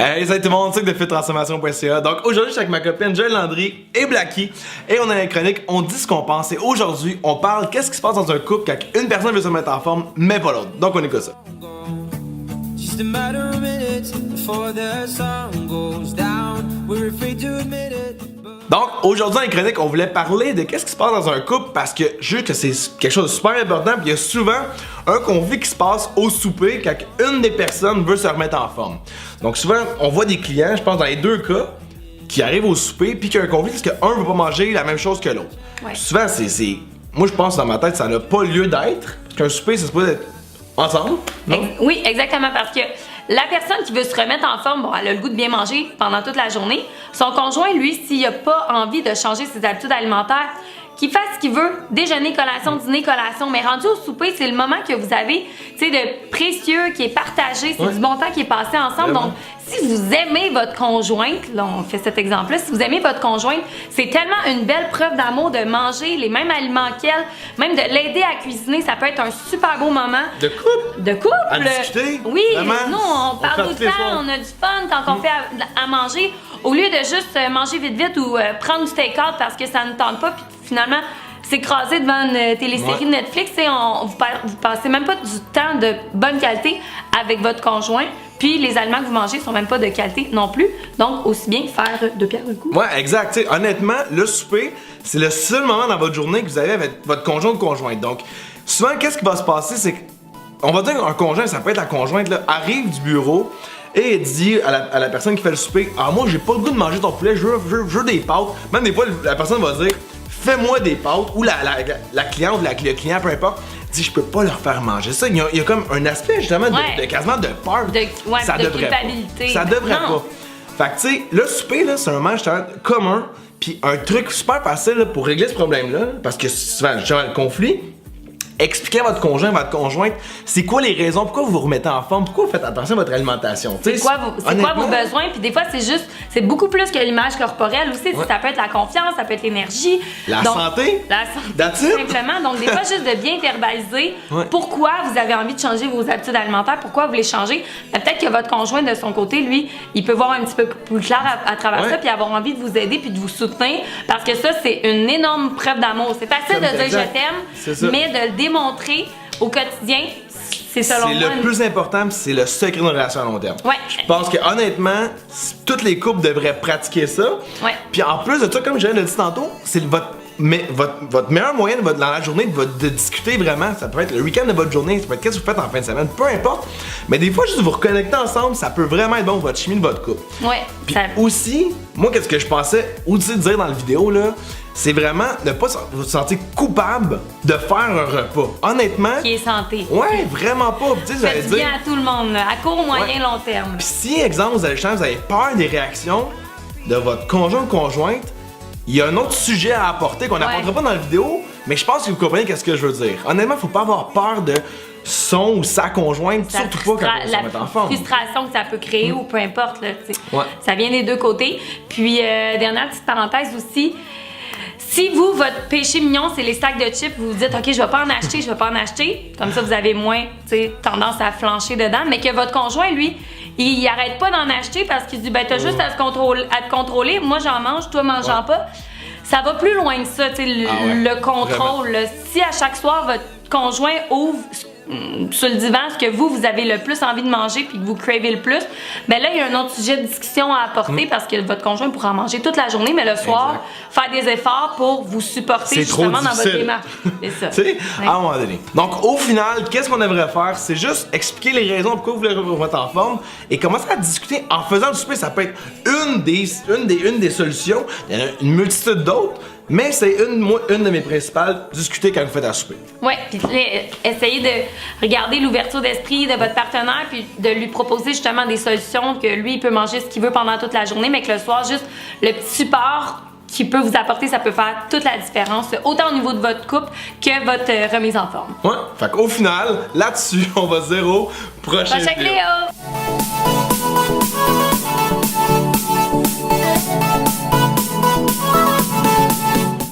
Hey, salut tout le monde, c'est de fittransformation.ca. Donc aujourd'hui, je suis avec ma copine Joël Landry et Blacky. Et on a la chronique On dit ce qu'on pense. Et aujourd'hui, on parle qu'est-ce qui se passe dans un couple quand une personne veut se mettre en forme, mais pas l'autre. Donc on écoute ça. Just a matter of minutes before the sun goes down. We're afraid to admit it. Donc aujourd'hui dans la chronique, on voulait parler de qu'est-ce qui se passe dans un couple parce que je sais que c'est quelque chose de super important. Puis il y a souvent un conflit qui se passe au souper quand une des personnes veut se remettre en forme. Donc souvent, on voit des clients, je pense dans les deux cas, qui arrivent au souper puis qu'il y a un conflit parce qu'un veut pas manger la même chose que l'autre. Ouais. Souvent, c'est... Moi, je pense dans ma tête, ça n'a pas lieu d'être. Parce qu'un souper, c'est supposé être ensemble, non? Oui, exactement, parce que la personne qui veut se remettre en forme, bon, elle a le goût de bien manger pendant toute la journée. Son conjoint, lui, s'il n'a pas envie de changer ses habitudes alimentaires, qu'il fasse ce qu'il veut, déjeuner, collation, dîner, collation, mais rendu au souper, c'est le moment que vous avez, tu sais, de précieux, qui est partagé, c'est du bon temps qui est passé ensemble. Vraiment. Donc, si vous aimez votre conjointe, là, on fait cet exemple-là, si vous aimez votre conjointe, c'est tellement une belle preuve d'amour de manger les mêmes aliments qu'elle, même de l'aider à cuisiner, ça peut être un super beau moment. De couple? De couple! À discuter? Oui, Vraiment? nous, on parle fait tout le tous les temps, soirs. on a du fun quand on fait à manger. Au lieu de juste manger vite ou prendre du take-out parce que ça ne tente pas, puis finalement s'écraser devant une télésérie de Netflix, vous passez même pas du temps de bonne qualité avec votre conjoint, puis les aliments que vous mangez sont même pas de qualité non plus. Donc, aussi bien faire deux pierres deux coups. Ouais, exact. T'sais, honnêtement, le souper, c'est le seul moment dans votre journée que vous avez avec votre conjoint ou conjointe. Donc, souvent, qu'est-ce qui va se passer, c'est qu'on va dire qu'un conjoint, ça peut être la conjointe, là, arrive du bureau et dit à la personne qui fait le souper, ah, moi, j'ai pas le goût de manger ton poulet, je veux des pâtes. Même des fois, la personne va dire, fais-moi des pâtes, ou la cliente, le client, peu importe, dit, je peux pas leur faire manger ça. Il y a comme un aspect, justement, de quasiment de peur. Ça de devrait culpabilité. pas. Ça devrait Non. pas. Fait que, tu sais, le souper, là, c'est un moment, justement, commun, puis un truc super facile là, pour régler ce problème-là, parce que souvent, justement, le conflit, expliquez à votre conjoint, votre conjointe, c'est quoi les raisons, pourquoi vous vous remettez en forme, pourquoi vous faites attention à votre alimentation. C'est quoi vos besoins, puis des fois c'est beaucoup plus que l'image corporelle aussi. Ça peut être la confiance, ça peut être l'énergie. La santé. La santé, That's tout it. simplement. Donc des fois juste de bien verbaliser pourquoi vous avez envie de changer vos habitudes alimentaires, pourquoi vous les changez. Peut-être que votre conjoint de son côté, lui, il peut voir un petit peu plus clair à travers ça, puis avoir envie de vous aider puis de vous soutenir, parce que ça c'est une énorme preuve d'amour. C'est facile de dire je t'aime, mais de le démontrer au quotidien, c'est selon moi. C'est le plus important, puis c'est le secret d'une relation à long terme. Ouais. Je pense que honnêtement, tous les couples devraient pratiquer ça. Ouais. Puis en plus de ça, comme je viens de le dire tantôt, c'est votre meilleur moyen dans la journée de discuter vraiment. Ça peut être le week-end de votre journée, ça peut être qu'est-ce que vous faites en fin de semaine, peu importe. Mais des fois, juste vous reconnecter ensemble, ça peut vraiment être bon pour votre chimie de votre couple. Ouais. Puis aussi, moi, qu'est-ce que je pensais aussi dire dans la vidéo, là, c'est vraiment ne pas vous sentir coupable de faire un repas. Honnêtement. Qui est santé. Ouais, vraiment pas. Tu sais, vous allez Faites du bien dire. à tout le monde, là, à court, moyen, long terme. Puis si, exemple, vous avez peur des réactions de votre conjoint ou conjointe, il y a un autre sujet à apporter qu'on n'apportera pas dans la vidéo, mais je pense que vous comprenez qu'est-ce que je veux dire. Honnêtement, faut pas avoir peur de son ou sa conjointe, surtout pas quand on se met en forme. La frustration que ça peut créer ou peu importe, là, tu sais. Ouais. Ça vient des deux côtés. Puis, dernière petite parenthèse aussi, si vous, votre péché mignon, c'est les stacks de chips, vous vous dites, OK, je vais pas en acheter, comme ça, vous avez moins, tu sais, tendance à flancher dedans, mais que votre conjoint, lui, il arrête pas d'en acheter parce qu'il dit, ben, t'as juste à te contrôler, moi, j'en mange, toi, mangeant pas. Ça va plus loin que ça, tu sais, le contrôle. Là. Si à chaque soir, votre conjoint ouvre sur le divan ce que vous avez le plus envie de manger puis que vous cravez le plus, ben là, il y a un autre sujet de discussion à apporter parce que votre conjoint pourra en manger toute la journée, mais le soir, faire des efforts pour vous supporter justement dans votre démarche. C'est ça. Tu sais, à un moment donné. Donc, au final, qu'est-ce qu'on devrait faire? C'est juste expliquer les raisons pourquoi vous voulez vous remettre en forme et commencer à discuter en faisant le souper. Ça peut être une des solutions. Il y en a une multitude d'autres. Mais c'est une de mes principales, discuter quand vous faites à souper. Oui, puis essayez de regarder l'ouverture d'esprit de votre partenaire puis de lui proposer justement des solutions que lui, il peut manger ce qu'il veut pendant toute la journée, mais que le soir, juste le petit support qu'il peut vous apporter, ça peut faire toute la différence, autant au niveau de votre couple que votre remise en forme. Ouais, fait qu'au final, là-dessus, on va se dire au prochain vidéo. Vidéo!